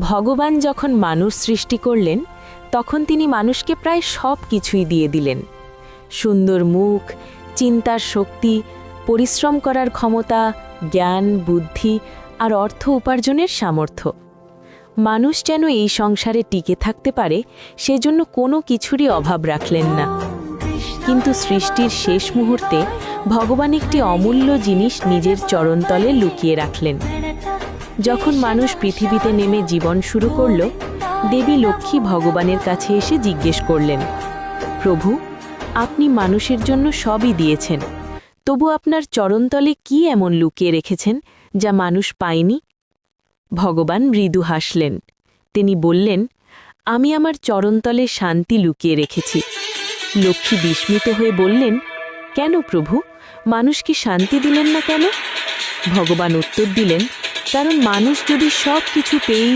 ভগবান যখন মানুষ সৃষ্টি করলেন তখন তিনি মানুষকে প্রায় সব কিছুই দিয়ে দিলেন। সুন্দর মুখ, চিন্তার শক্তি, পরিশ্রম করার ক্ষমতা, জ্ঞান, বুদ্ধি আর অর্থ উপার্জনের সামর্থ্য। মানুষ যেন এই সংসারে টিকে থাকতে পারে সেজন্য কোনো কিছুরই অভাব রাখলেন না। কিন্তু সৃষ্টির শেষ মুহূর্তে ভগবান একটি অমূল্য জিনিস নিজের চরণতলে লুকিয়ে রাখলেন। যখন মানুষ পৃথিবীতে নেমে জীবন শুরু করল, দেবী লক্ষ্মী ভগবানের কাছে এসে জিজ্ঞেস করলেন, প্রভু, আপনি মানুষের জন্য সবই দিয়েছেন, তবু আপনার চরণতলে কি এমন লুকিয়ে রেখেছেন যা মানুষ পায়নি? ভগবান মৃদু হাসলেন। তিনি বললেন, আমি আমার চরণতলে শান্তি লুকিয়ে রেখেছি। লক্ষ্মী বিস্মিত হয়ে বললেন, কেন প্রভু, মানুষ কি শান্তি দিলেন না কেন? ভগবান উত্তর দিলেন, কারণ মানুষ যদি সব কিছু পেয়েই